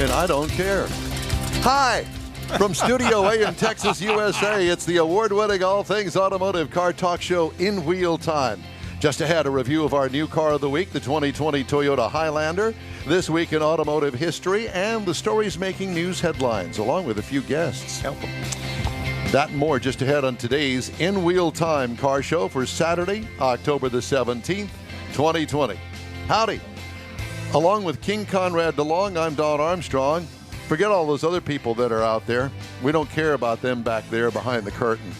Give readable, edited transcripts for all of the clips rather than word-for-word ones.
and I don't care. Hi! From Studio A in Texas, USA, it's the award-winning All Things Automotive Car Talk Show in Wheel Time. Just ahead, a review of our new car of the week, the 2020 Toyota Highlander, this week in automotive history, and the stories making news headlines, along with a few guests. Help them. That and more just ahead on today's In Wheel Time car show for Saturday, October the 17th, 2020. Howdy. Along with King Conrad DeLong, I'm Don Armstrong. Forget all those other people that are out there. We don't care about them back there behind the curtain.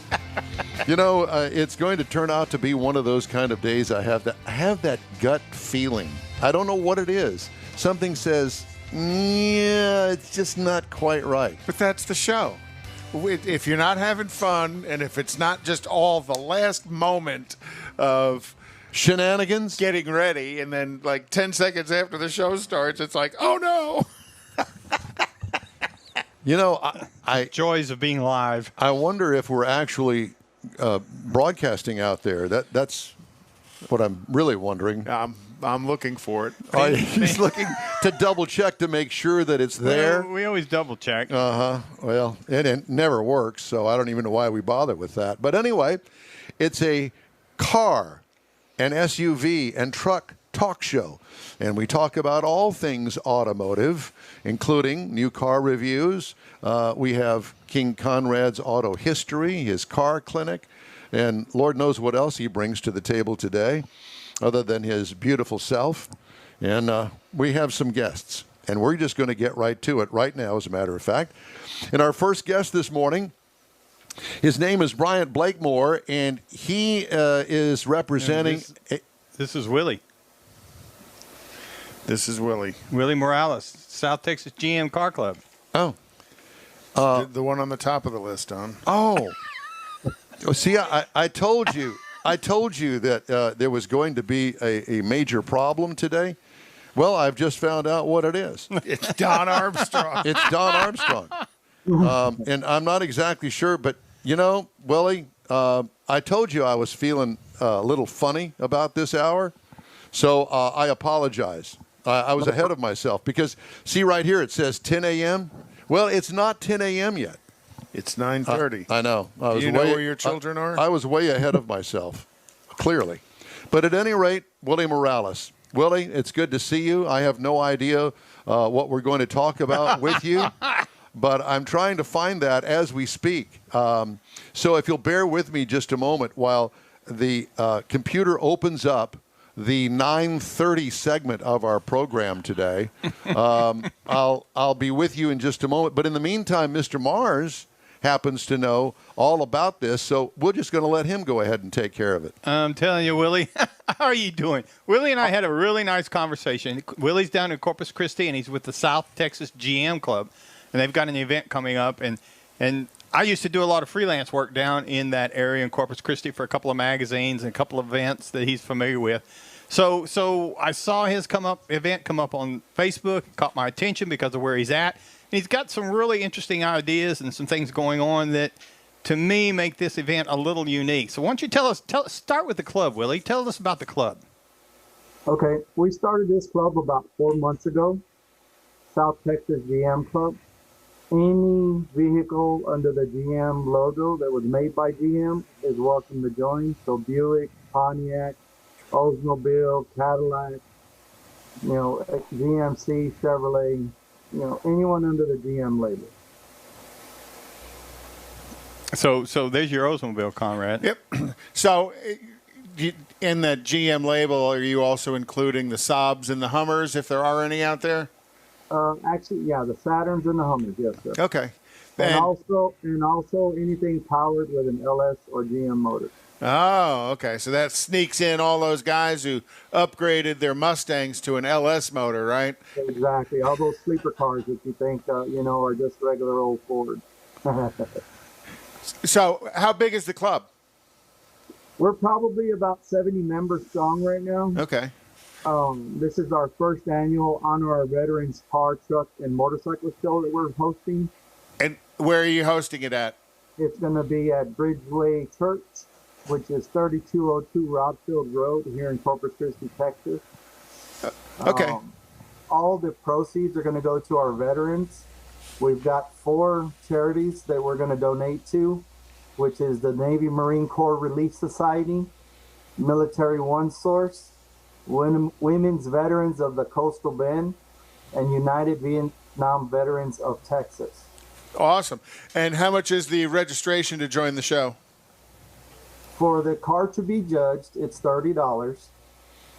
You know, it's going to turn out to be one of those kind of days. I have that gut feeling. I don't know what it is. Something says, yeah, it's just not quite right. But that's the show. If you're not having fun, and if it's not just all the last moment of shenanigans, getting ready, and then like 10 seconds after the show starts, it's like, oh no. You know, I joys of being live. I wonder if we're actually broadcasting out there. That's what I'm really wondering. I'm looking for it. He's looking to double check to make sure that it's there. We always double check. Well, it never works, so I don't even know why we bother with that. But anyway, it's a car, an SUV, and truck talk show. And we talk about all things automotive, including new car reviews. We have King Conrad's auto history, his car clinic, and Lord knows what else he brings to the table today other than his beautiful self. And we have some guests, and we're just going to get right to it right now, as a matter of fact. And our first guest this morning, his name is Bryant Blakemore, and he is representing... This is Willie. This is Willie. Willie Morales, South Texas GM Car Club. Oh. The one on the top of the list, Don. Oh. See, I told you that there was going to be a major problem today. Well, I've just found out what it is. It's Don Armstrong. It's Don Armstrong. And I'm not exactly sure, but, you know, Willie, I told you I was feeling a little funny about this hour, so I apologize. I was ahead of myself because, see right here, it says 10 a.m. Well, it's not 10 a.m. yet. It's 9:30. I know. Do you know where your children are? I was way ahead of myself, clearly. But at any rate, Willie Morales. Willie, it's good to see you. I have no idea what we're going to talk about with you, but I'm trying to find that as we speak. So if you'll bear with me just a moment while the computer opens up the 9:30 segment of our program today. I'll be with you in just a moment. But in the meantime, Mr. Mars happens to know all about this, so we're just going to let him go ahead and take care of it. I'm telling you, Willie, how are you doing? Willie and I had a really nice conversation. Willie's down in Corpus Christi, and he's with the South Texas GM Club, and they've got an event coming up. And I used to do a lot of freelance work down in that area in Corpus Christi for a couple of magazines and a couple of events that he's familiar with. So I saw his event come up on Facebook, caught my attention because of where he's at. And he's got some really interesting ideas and some things going on that, to me, make this event a little unique. So why don't you start with the club, Willie. Tell us about the club. Okay, we started this club about 4 months ago, South Texas GM Club. Any vehicle under the GM logo that was made by GM is welcome to join. So Buick, Pontiac, Oldsmobile, Cadillac, GMC, Chevrolet, anyone under the GM label. So there's your Oldsmobile, Conrad. Yep. So in the GM label, are you also including the Saabs and the Hummers, if there are any out there? Actually, yeah, the Saturns and the Hummers, yes, sir. Okay. And also anything powered with an LS or GM motor. Oh, okay. So that sneaks in all those guys who upgraded their Mustangs to an LS motor, right? Exactly. All those sleeper cars that you think, are just regular old Ford. So how big is the club? We're probably about 70 members strong right now. Okay. This is our first annual Honor Our Veterans Car, Truck, and Motorcycle Show that we're hosting. And where are you hosting it at? It's going to be at Bridgeway Church, which is 3202 Rodfield Road here in Corpus Christi, Texas. Okay. all the proceeds are going to go to our veterans. We've got 4 charities that we're going to donate to, which is the Navy Marine Corps Relief Society, Military One Source, Women's Veterans of the Coastal Bend, and United Vietnam Veterans of Texas. Awesome. And how much is the registration to join the show? For the car to be judged, it's $30.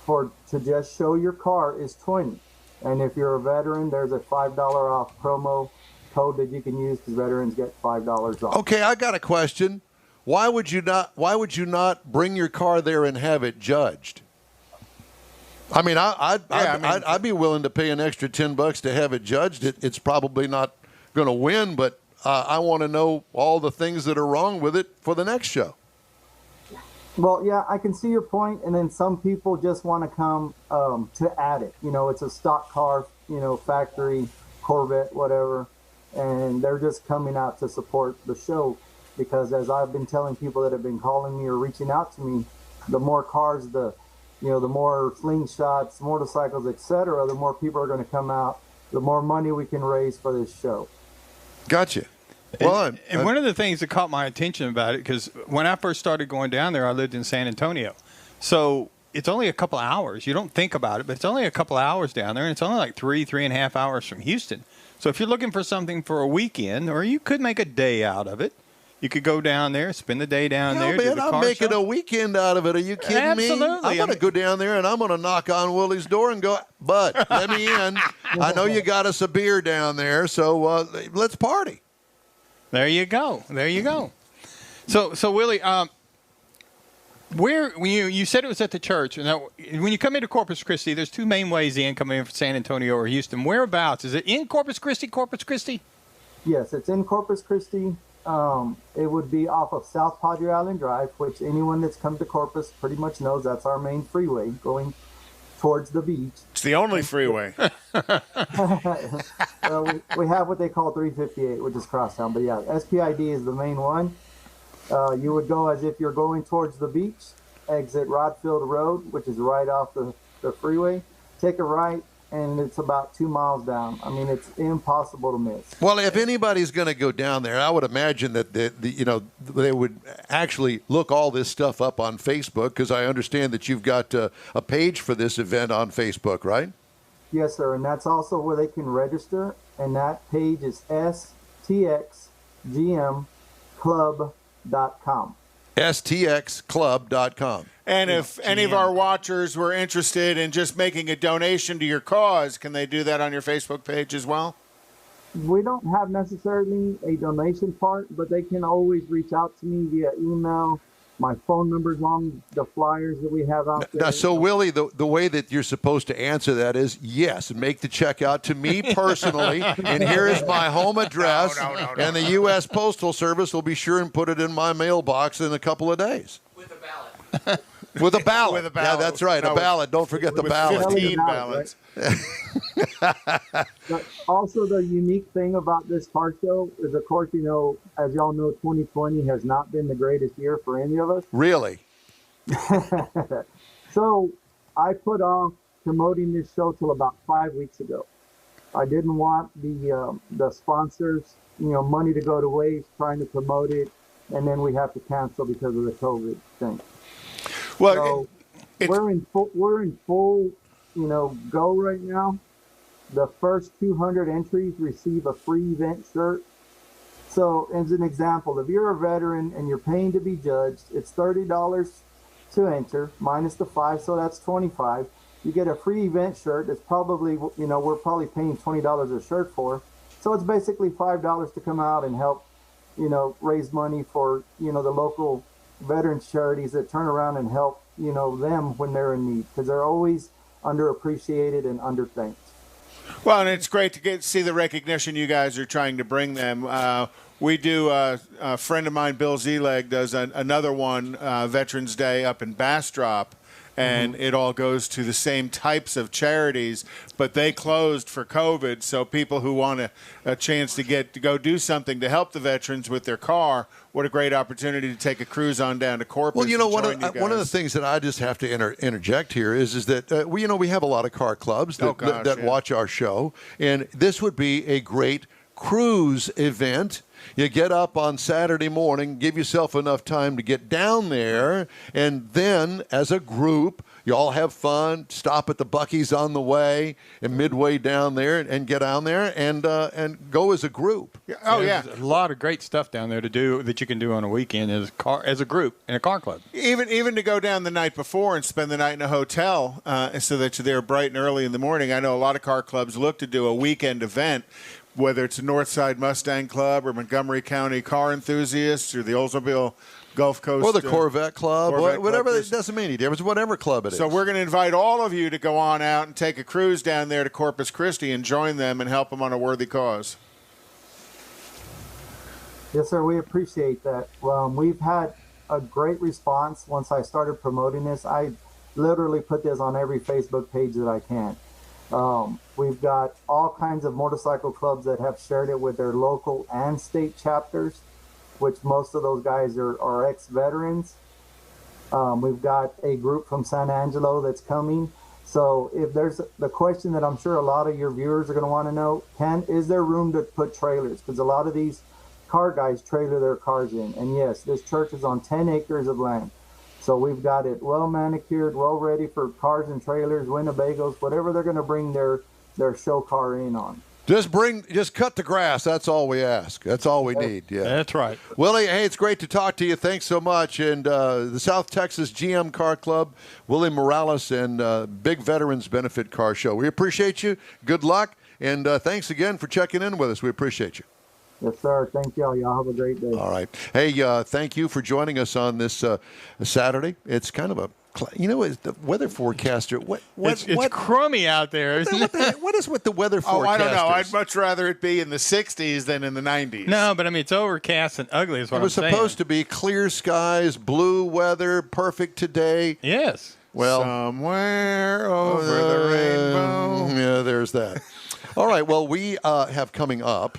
To just show your car is $20. And if you're a veteran, there's a $5 off promo code that you can use because veterans get $5 off. Okay, I got a question. Why would you not bring your car there and have it judged? I mean, I'd be willing to pay an extra $10 to have it judged. It's probably not going to win, but I want to know all the things that are wrong with it for the next show. Well, yeah, I can see your point, and then some people just want to come to add it. You know, it's a stock car, you know, factory, Corvette, whatever, and they're just coming out to support the show because as I've been telling people that have been calling me or reaching out to me, the more cars, the more slingshots, motorcycles, etc., the more people are going to come out, the more money we can raise for this show. Gotcha. Well, and one of the things that caught my attention about it, because when I first started going down there, I lived in San Antonio. So it's only a couple of hours. You don't think about it, but it's only a couple of hours down there, and it's only like 3.5 hours from Houston. So if you're looking for something for a weekend, or you could make a day out of it, you could go down there, spend the day down there. Man, I'm making a weekend out of it. Are you kidding me? Absolutely. I'm going to go down there, and I'm going to knock on Willie's door and go, bud, let me in. I know you got us a beer down there, so let's party. There you go. There you go. So Willie, when you said it was at the church. Now, when you come into Corpus Christi, there's 2 main ways in coming in from San Antonio or Houston. Whereabouts? Is it in Corpus Christi? Corpus Christi? Yes, it's in Corpus Christi. It would be off of South Padre Island Drive, which anyone that's come to Corpus pretty much knows that's our main freeway going towards the beach. It's the only freeway. We have what they call 358, which is crosstown. But yeah, SPID is the main one. You would go as if you're going towards the beach, exit Rodfield Road, which is right off the freeway. Take a right, and it's about 2 miles down. I mean, it's impossible to miss. Well, if anybody's going to go down there, I would imagine that they would actually look all this stuff up on Facebook, because I understand that you've got a page for this event on Facebook, right? Yes, sir, and that's also where they can register, and that page is stxgmclub.com. stxclub.com. And if any of our watchers were interested in just making a donation to your cause, can they do that on your Facebook page as well? We don't have necessarily a donation part, but they can always reach out to me via email. My phone number's on the flyers that we have out there. Now, so Willie, the way that you're supposed to answer that is yes, make the check out to me personally, and here is my home address, and the U.S. Postal Service will be sure and put it in my mailbox in a couple of days. With a ballot. With a ballot. With a ballot. Yeah, that's right, a ballot. Don't forget the With ballot. 15 ballots. But also the unique thing about this car show is, of course, as y'all know, 2020 has not been the greatest year for any of us. Really? So I put off promoting this show till about 5 weeks ago. I didn't want the sponsors, money to go to waste trying to promote it, and then we have to cancel because of the COVID thing. Well, so we're in full, go right now. The first 200 entries receive a free event shirt. So, as an example, if you're a veteran and you're paying to be judged, it's $30 to enter, minus the $5, so that's $25. You get a free event shirt. It's probably, we're probably paying $20 a shirt for. So it's basically $5 to come out and help, raise money for, the local veterans charities that turn around and help, them when they're in need, because they're always underappreciated and underthanked. Well, and it's great to see the recognition you guys are trying to bring them. We do, a friend of mine, Bill Zeleg, does another one, Veterans Day up in Bastrop. and it all goes to the same types of charities, but they closed for COVID. So people who want a chance to go do something to help the veterans with their car, what a great opportunity to take a cruise on down to Corpus. Well, you know, and join you one of the guys. things that I just have to interject here is that we have a lot of car clubs that watch our show, and this would be a great cruise event. You get up on Saturday morning, give yourself enough time to get down there, and then as a group, you all have fun, stop at the Buc-ee's on the way, and midway down there, and get down there and go as a group. There's a lot of great stuff down there to do that you can do on a weekend as a group in a car club. Even to go down the night before and spend the night in a hotel so that you're there bright and early in the morning. I know a lot of car clubs look to do a weekend event, whether it's a Northside Mustang Club or Montgomery County Car Enthusiasts or the Oldsmobile Gulf Coast. Or the Corvette Club, whatever. Club. It doesn't mean any difference, whatever club it is. So we're going to invite all of you to go on out and take a cruise down there to Corpus Christi and join them and help them on a worthy cause. Yes, sir. We appreciate that. We've had a great response once I started promoting this. I literally put this on every Facebook page that I can. We've got all kinds of motorcycle clubs that have shared it with their local and state chapters, which most of those guys are ex-veterans. We've got a group from San Angelo that's coming. So if there's the question that I'm sure a lot of your viewers are going to want to know, is there room to put trailers? Because a lot of these car guys trailer their cars in. And yes, this church is on 10 acres of land. So we've got it well manicured, well ready for cars and trailers, Winnebagos, whatever they're going to bring their show car in on. Just cut the grass. That's all we ask. That's all we need. Yeah, that's right. Willie, hey, it's great to talk to you. Thanks so much. And the South Texas GM Car Club, Willie Morales, and Big Veterans Benefit Car Show. We appreciate you. Good luck, and thanks again for checking in with us. We appreciate you. Yes, sir. Thank y'all. Y'all have a great day. All right. Hey, thank you for joining us on this Saturday. It's kind of the weather forecaster. It's crummy out there, isn't it? What is with the weather forecasters? Oh, I don't know. I'd much rather it be in the 60s than in the 90s. No, but I mean, it's overcast and ugly is what I'm saying. It was supposed to be clear skies, blue weather, perfect today. Yes. Well, somewhere over the rainbow. Yeah, there's that. All right. Well, we have coming up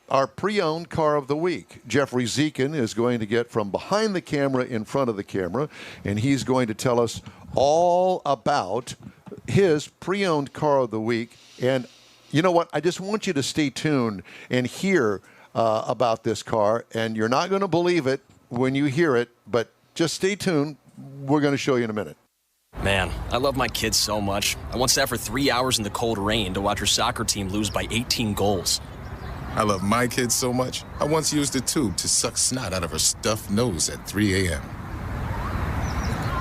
our pre-owned car of the week. Jeffrey Zeken is going to get from behind the camera in front of the camera, and he's going to tell us all about his pre-owned car of the week. And you know what? I just want you to stay tuned and hear about this car, and you're not going to believe it when you hear it, but just stay tuned. We're going to show you in a minute. Man, I love my kids so much. I once sat for 3 hours in the cold rain to watch her soccer team lose by 18 goals. I love my kids so much, I once used a tube to suck snot out of her stuffed nose at 3 a.m.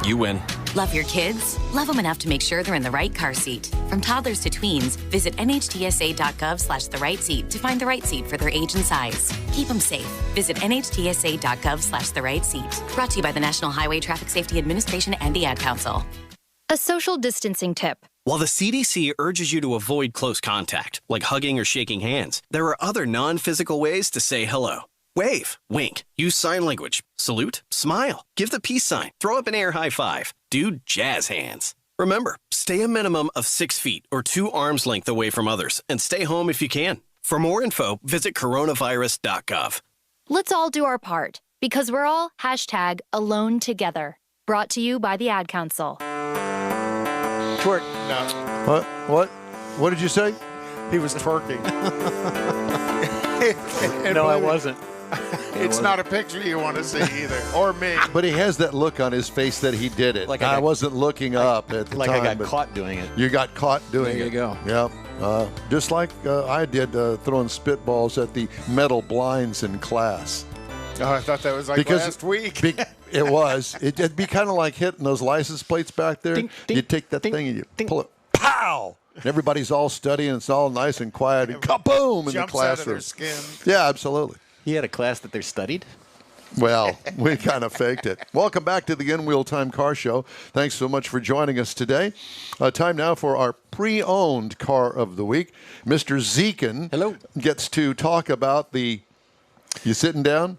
You win. Love your kids? Love them enough to make sure they're in the right car seat. From toddlers to tweens, visit nhtsa.gov/the-right-seat to find the right seat for their age and size. Keep them safe. Visit nhtsa.gov/the-right-seat. Brought to you by the National Highway Traffic Safety Administration and the Ad Council. A social distancing tip. While the CDC urges you to avoid close contact, like hugging or shaking hands, there are other non-physical ways to say hello. Wave, wink, use sign language, salute, smile, give the peace sign, throw up an air high five, do jazz hands. Remember, stay a minimum of 6 feet or 2 arms length away from others and stay home if you can. For more info, visit coronavirus.gov. Let's all do our part because we're all #AloneTogether. Brought to you by the Ad Council. Twerk. No. What did you say? He was twerking. No, I wasn't. It's not a picture you want to see either, or me. But he has that look on his face that he did it. Like I wasn't looking up at the like time. I got caught doing it. You got caught doing it. There you go. Yeah. Just like I did throwing spitballs at the metal blinds in class. Oh, I thought that was like last week. It was. It'd be kind of like hitting those license plates back there. Ding, ding, you take that ding, thing and you ding. pull it. Pow! And everybody's all studying. It's all nice and quiet. And kaboom in the Jumps out of classroom. their skin. Yeah, absolutely. He had a class that they studied. Well, we kind of faked it. Welcome back to the In Wheel Time Car Show. Thanks so much for joining us today. Time now for our pre-owned car of the week. Mr. Zeken gets to talk about the, you sitting down?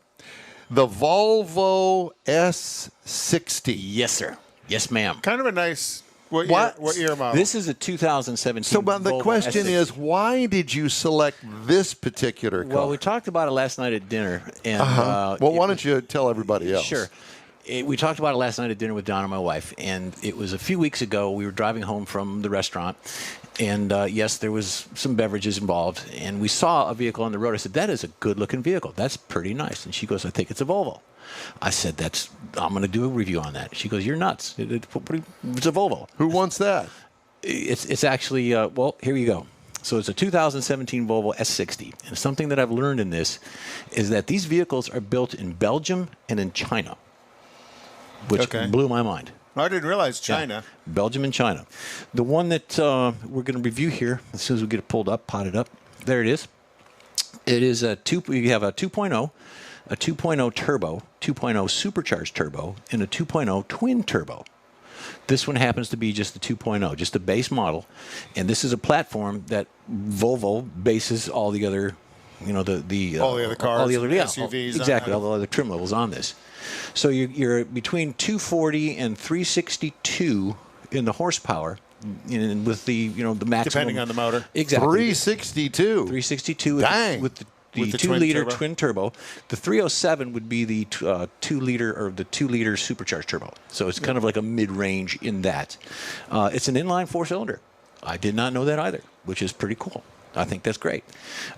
The Volvo S60. Yes, sir. Yes, ma'am. Kind of a nice. What year model? This is a 2017. So, but the Volvo question S60. is, why did you select this particular car? Well, we talked about it last night at dinner. And, well, why don't you tell everybody else? Sure. We talked about it last night at dinner with Donna, my wife, and it was a few weeks ago. We were driving home from the restaurant, and yes, there was some beverages involved, and we saw a vehicle on the road. I said, that is a good-looking vehicle. That's pretty nice. And she goes, I think it's a Volvo. I said, I'm going to do a review on that. She goes, you're nuts. It's a Volvo. Who wants that? It's actually, well, here you go. So it's a 2017 Volvo S60. And something that I've learned in this is that these vehicles are built in Belgium and in China, which blew my mind. I didn't realize China. Yeah, Belgium and China. The one that we're going to review here, as soon as we get it pulled up, potted up, there it is. It is you have a 2.0, a 2.0 turbo, 2.0 supercharged turbo, and a 2.0 twin turbo. This one happens to be just the 2.0, just the base model. And this is a platform that Volvo bases all the other, all the other cars, all the other SUVs. Exactly, all the other trim levels on this. So you're between 240 and 362 in the horsepower, and with the the maximum, depending on the motor. Exactly. 362. 362. Dang. With the 2-liter twin turbo. The 307 would be the 2-liter or the 2-liter supercharged turbo. So it's kind of like a mid-range in that. It's an inline 4-cylinder. I did not know that either, which is pretty cool. I think that's great.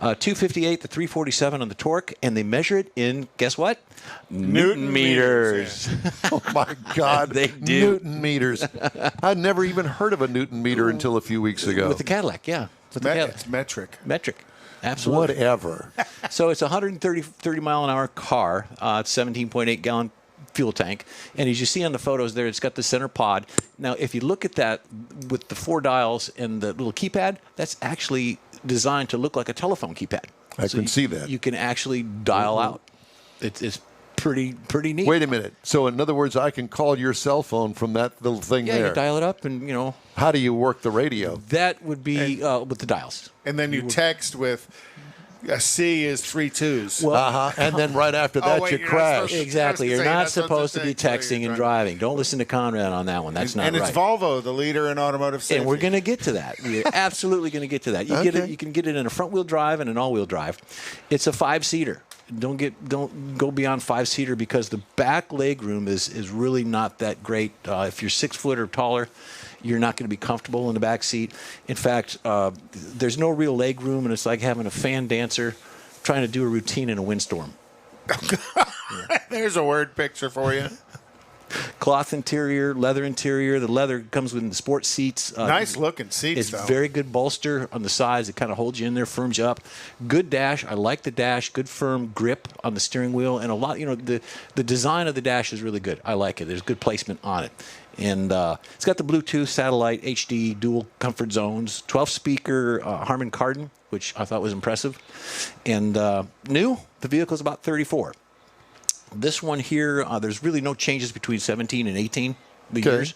258 to 347 on the torque, and they measure it in, guess what? Newton meters. Yeah. Oh, my God. They do. Newton meters. I'd never even heard of a Newton meter until a few weeks ago. With the Cadillac, yeah. It's metric. Metric. Absolutely. Whatever. So it's a 30 mile an hour car. It's 17.8 gallon fuel tank. And as you see on the photos there, it's got the center pod. Now, if you look at that with the 4 dials and the little keypad, that's actually designed to look like a telephone keypad. I can see that. You can actually dial out. It's pretty neat. Wait a minute. So, in other words, I can call your cell phone from that little thing there. Yeah, you dial it up and, How do you work the radio? That would be with the dials. And then you text with... A C is 3 2s. Well, and then right after that, you crash. Exactly. You're not supposed to be texting and driving. Don't listen to Conrad on that one. That's not right. And it's Volvo, the leader in automotive safety. And we're going to get to that. We're absolutely going to get to that. You can get it in a front-wheel drive and an all-wheel drive. It's a 5-seater. Don't go beyond 5-seater because the back leg room is really not that great. If you're 6 foot or taller, you're not going to be comfortable in the back seat. In fact, there's no real leg room, and it's like having a fan dancer trying to do a routine in a windstorm. There's a word picture for you. Cloth interior, leather interior. The leather comes with the sports seats. Nice looking seats, it's though. Very good bolster on the sides. It kind of holds you in there, firms you up. Good dash. I like the dash. Good firm grip on the steering wheel. And a lot, the design of the dash is really good. I like it. There's good placement on it. And it's got the Bluetooth, satellite, HD, dual comfort zones, 12-speaker Harman Kardon, which I thought was impressive. And new, the vehicle is about 34. This one here, there's really no changes between 17 and 18 years.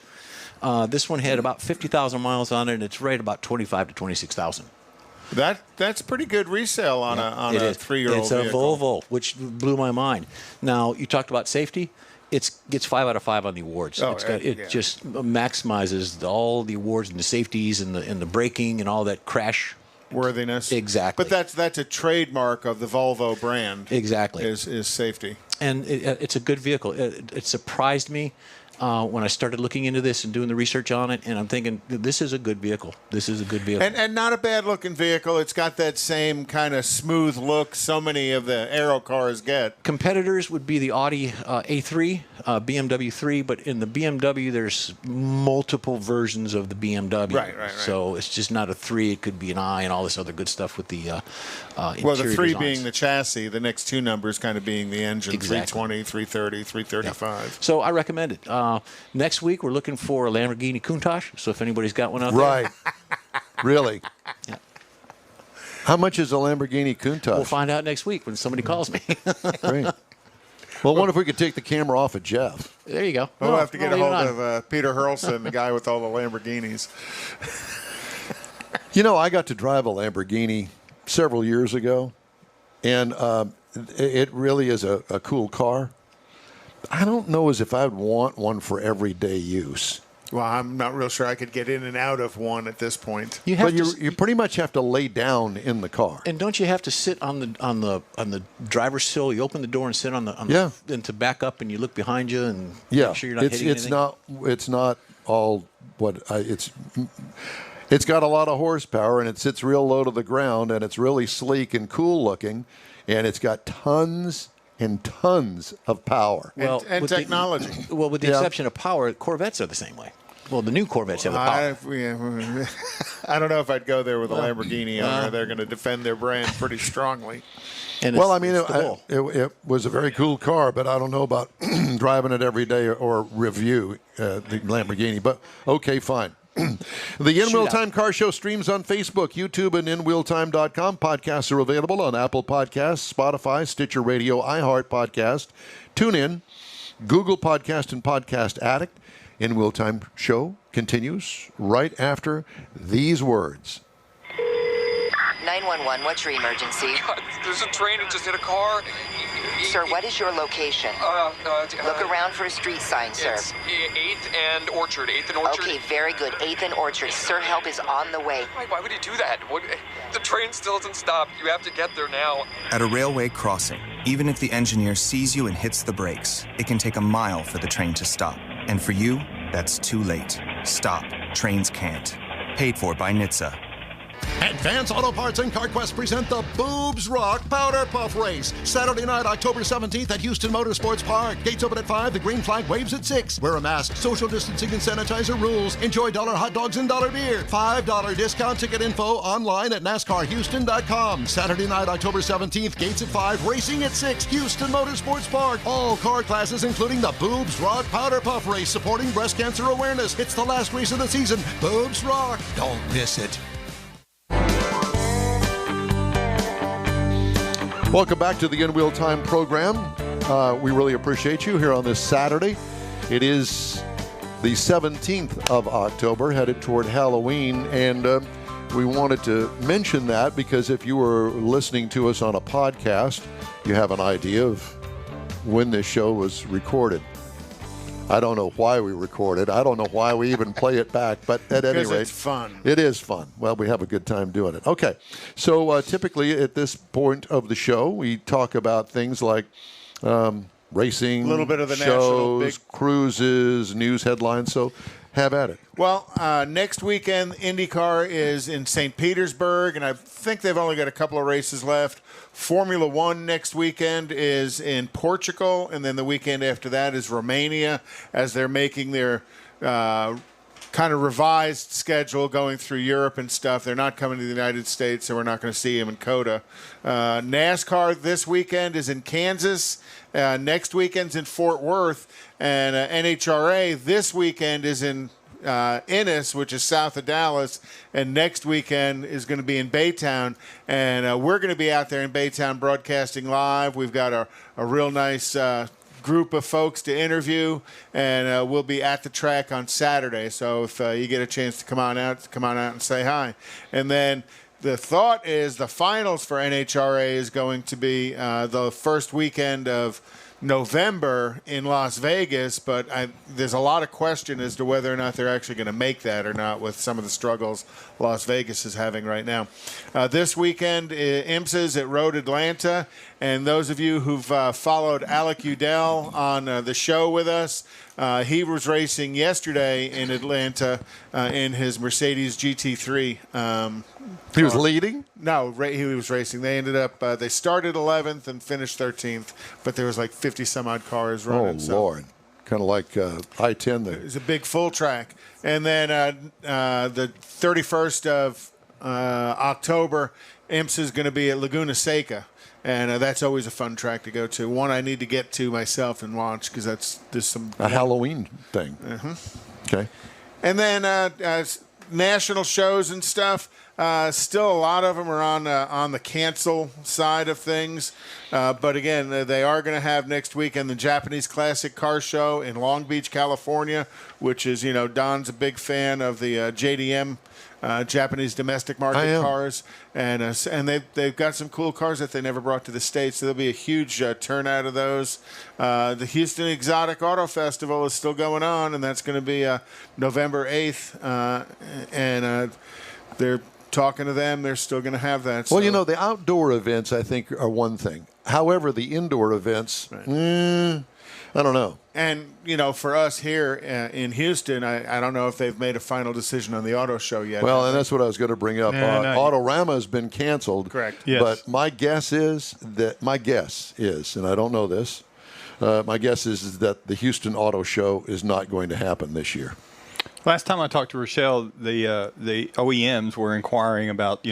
This one had about 50,000 miles on it, and it's right about 25 to 26,000. That's pretty good resale on a 3-year-old It's a vehicle. Volvo, which blew my mind. Now, you talked about safety. It gets 5 out of 5 on the awards. It just maximizes all the awards and the safeties and the braking and all that crash worthiness. Exactly. But that's a trademark of the Volvo brand. Exactly. Is safety. And it's a good vehicle. It surprised me when I started looking into this and doing the research on it, and I'm thinking, this is a good vehicle. This is a good vehicle. And not a bad-looking vehicle. It's got that same kind of smooth look so many of the Aero cars get. Competitors would be the Audi A3, BMW 3, but in the BMW, there's multiple versions of the BMW. Right. So it's just not a 3. It could be an I and all this other good stuff with the interior Well, the 3 designs. being the chassis, the next 2 numbers kind of being the engine, Exactly. 320, 330, 335. Yeah. So I recommend it. Next week, we're looking for a Lamborghini Countach. So if anybody's got one out there. Right. Really? Yeah. How much is a Lamborghini Countach? We'll find out next week when somebody calls me. Great. Well, I wonder if we could take the camera off of Jeff. There you go. We'll have to get a hold of Peter Hurlson, the guy with all the Lamborghinis. I got to drive a Lamborghini several years ago, and it really is a cool car. I don't know as if I'd want one for everyday use. Well, I'm not real sure I could get in and out of one at this point. You pretty much have to lay down in the car. And don't you have to sit on the driver's sill? You open the door and sit on the and to back up, and you look behind you and make sure you're not hitting anything. It's not all what it's got a lot of horsepower, and it sits real low to the ground, and it's really sleek and cool looking, and it's got tons and tons of power. Well, and technology. With the exception of power, Corvettes are the same way. Well, the new Corvettes have the power. I don't know if I'd go there with a Lamborghini owner. They're going to defend their brand pretty strongly. And it was a very cool car, but I don't know about driving it every day or review the Lamborghini. But okay, fine. The In Wheel Time Car Show streams on Facebook, YouTube, and InWheelTime.com. Podcasts are available on Apple Podcasts, Spotify, Stitcher Radio, iHeart Podcast, TuneIn, Google Podcast, and Podcast Addict. In Wheel Time Show continues right after these words. 911, what's your emergency? God, there's a train that just hit a car. Sir, what is your location? Look around for a street sign, sir. It's 8th and Orchard. 8th and Orchard. Okay, very good. 8th and Orchard. Sir, help is on the way. Why would he do that? The train still doesn't stop. You have to get there now. At a railway crossing, even if the engineer sees you and hits the brakes, it can take a mile for the train to stop. And for you, that's too late. Stop. Trains can't. Paid for by NHTSA. Advance Auto Parts and CarQuest present the Boobs Rock Powder Puff Race. Saturday night, October 17th at Houston Motorsports Park. Gates open at 5. The green flag waves at 6. Wear a mask. Social distancing and sanitizer rules. Enjoy $1 hot dogs and $1 beer. $5 discount ticket info online at NASCARHouston.com. Saturday night, October 17th. Gates at 5. Racing at 6. Houston Motorsports Park. All car classes, including the Boobs Rock Powder Puff Race, supporting breast cancer awareness. It's the last race of the season. Boobs Rock. Don't miss it. Welcome back to the In Wheel Time program. We really appreciate you here on this Saturday. It is the 17th of October, headed toward Halloween, and we wanted to mention that because if you were listening to us on a podcast, you have an idea of when this show was recorded. I don't know why we record it. I don't know why we even play it back, but at any rate, it's fun. It is fun. Well, we have a good time doing it. Okay, so typically at this point of the show, we talk about things like racing, a little bit of the shows, national cruises, news headlines. So have at it. Well, next weekend, IndyCar is in St. Petersburg, and I think they've only got a couple of races left. Formula One next weekend is in Portugal, and then the weekend after that is Romania, as they're making their kind of revised schedule going through Europe and stuff. They're not coming to the United States, so we're not going to see them in COTA. NASCAR this weekend is in Kansas. Next weekend's in Fort Worth, and NHRA this weekend is in Ennis, which is south of Dallas, and next weekend is going to be in Baytown, and we're going to be out there in Baytown broadcasting live. We've got a real nice group of folks to interview, and we'll be at the track on Saturday. So if you get a chance to come on out and say hi. And then the thought is the finals for NHRA is going to be the first weekend of November in Las Vegas, but there's a lot of question as to whether or not they're actually going to make that or not with some of the struggles Las Vegas is having right now. This weekend, IMSA's at Road Atlanta, and those of you who've followed Alec Udell on the show with us, he was racing yesterday in Atlanta in his Mercedes GT3. He was leading? No, he was racing. They ended up, they started 11th and finished 13th, but there was like 50 some odd cars running. Oh, Lord. Kind of like I-10 there. It was a big full track. And then the 31st of October, IMSA is going to be at Laguna Seca. And that's always a fun track to go to. One I need to get to myself and watch because there's some Halloween thing. Okay. And then national shows and stuff. Still, a lot of them are on the cancel side of things. But again, they are going to have next weekend the Japanese Classic Car Show in Long Beach, California, which is, Don's a big fan of the JDM Japanese domestic market cars, and they've got some cool cars that they never brought to the States. So there'll be a huge turnout of those. The Houston Exotic Auto Festival is still going on, and that's going to be November 8th, and they're talking to them. They're still going to have that. Well, the outdoor events, I think, are one thing. However, the indoor events, I don't know. And, for us here in Houston, I don't know if they've made a final decision on the auto show yet. Well, and that's what I was going to bring up. Autorama has been canceled. Correct. Yes. But my guess is, and I don't know this, my guess is that the Houston Auto Show is not going to happen this year. Last time I talked to Rochelle, the OEMs were inquiring about,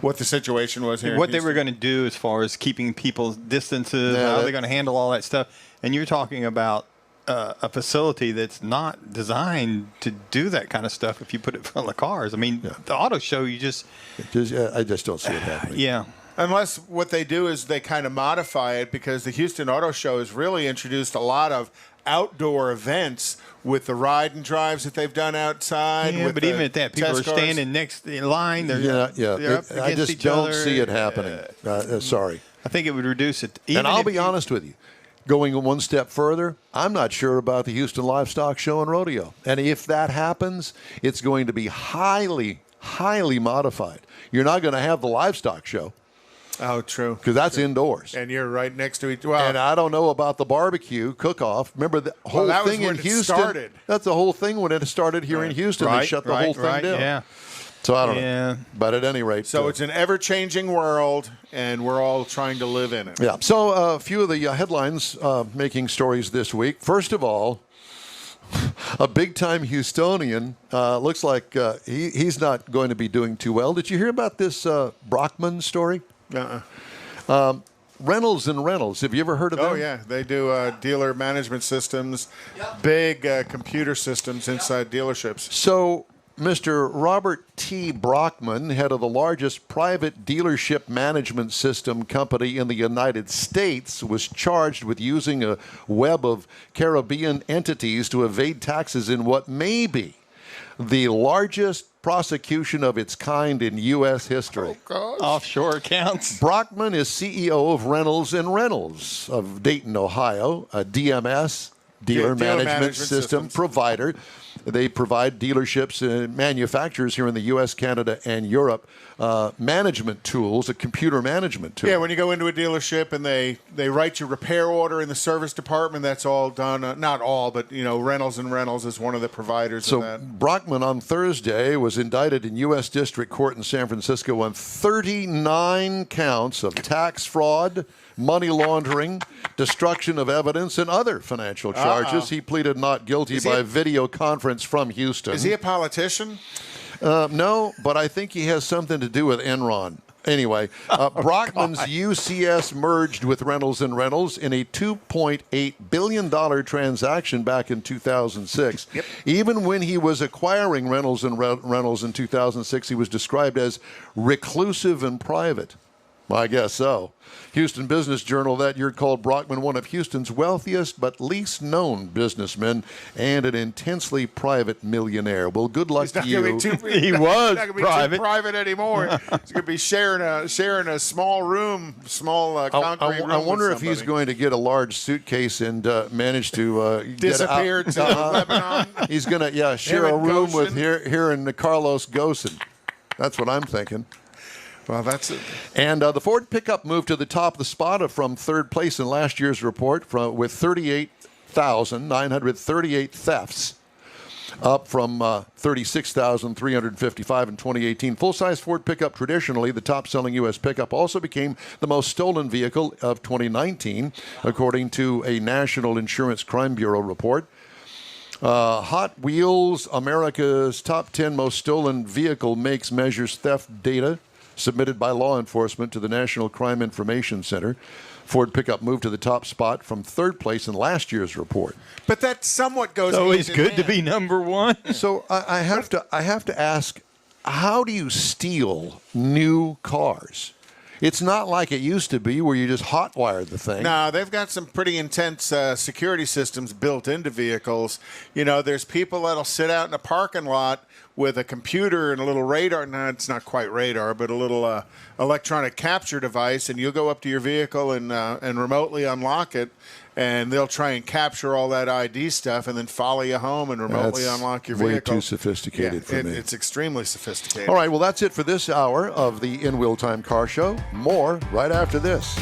what the situation was here. What they were going to do as far as keeping people's distances, how they're going to handle all that stuff. And you're talking about a facility that's not designed to do that kind of stuff if you put it in front of the cars. I mean, the auto show, I just don't see it happening. Yeah. Unless what they do is they kind of modify it, because the Houston Auto Show has really introduced a lot of outdoor events with the ride and drives that they've done outside. Yeah, but even at that, people are standing next in line. They're up I just each don't other. see it happening. Sorry. I think it would reduce it. And I'll be honest with you. Going one step further, I'm not sure about the Houston Livestock Show and Rodeo. And if that happens, it's going to be highly, highly modified. You're not going to have the livestock show. Oh, true. Because that's indoors. And you're right next to each other. And I don't know about the barbecue cook-off. Remember the whole thing in Houston? Started. That's the whole thing when it started here in Houston. They shut the whole thing down. Yeah. So I don't know. But at any rate. So it's an ever-changing world, and we're all trying to live in it. Yeah. So a few of the headlines making stories this week. First of all, a big-time Houstonian looks like he's not going to be doing too well. Did you hear about this Brockman story? Reynolds and Reynolds. Have you ever heard of them? Oh, yeah. They do dealer management systems, big computer systems inside dealerships. So Mr. Robert T. Brockman, head of the largest private dealership management system company in the United States, was charged with using a web of Caribbean entities to evade taxes in what may be the largest prosecution of its kind in U.S. history. Offshore accounts. Brockman is CEO of Reynolds and Reynolds of Dayton, Ohio, a DMS, dealer management system provider. They provide dealerships and manufacturers here in the U.S., Canada, and Europe management tools, a computer management tool. Yeah, when you go into a dealership and they write your repair order in the service department, that's all done. Not all, but Reynolds and Reynolds is one of the providers of that. So Brockman on Thursday was indicted in U.S. District Court in San Francisco on 39 counts of tax fraud, money laundering, destruction of evidence, and other financial charges. He pleaded not guilty by video conference from Houston. Is he a politician? No, but I think he has something to do with Enron. Anyway, Brockman's UCS merged with Reynolds and Reynolds in a $2.8 billion transaction back in 2006. Yep. Even when he was acquiring Reynolds and Reynolds in 2006, he was described as reclusive and private. I guess so. Houston Business Journal that year called Brockman one of Houston's wealthiest but least known businessmen and an intensely private millionaire. Well, good luck to you. He was not gonna private. Be too private anymore. He's going to be sharing a small room, concrete room. I wonder if he's going to get a large suitcase and manage to disappear get to Lebanon. He's going to share a room with here in Carlos Ghosn. That's what I'm thinking. Well, that's it. And the Ford pickup moved to the top of the spot from third place in last year's report with 38,938 thefts, up from 36,355 in 2018. Full-size Ford pickup, traditionally the top-selling U.S. pickup, also became the most stolen vehicle of 2019, according to a National Insurance Crime Bureau report. Hot Wheels, America's top 10 most stolen vehicle makes, measures theft data submitted by law enforcement to the National Crime Information Center. Ford pickup moved to the top spot from third place in last year's report. But that somewhat goes. So it's good to be number one. So I have to ask, how do you steal new cars? It's not like it used to be where you just hotwired the thing. No, they've got some pretty intense security systems built into vehicles. There's people that'll sit out in a parking lot with a computer and a little radar. No, it's not quite radar, but a little electronic capture device, and you'll go up to your vehicle and remotely unlock it. And they'll try and capture all that ID stuff and then follow you home and remotely unlock your vehicle. Way too sophisticated for me. It's extremely sophisticated. All right, well, that's it for this hour of the In Wheel Time Car Show. More right after this.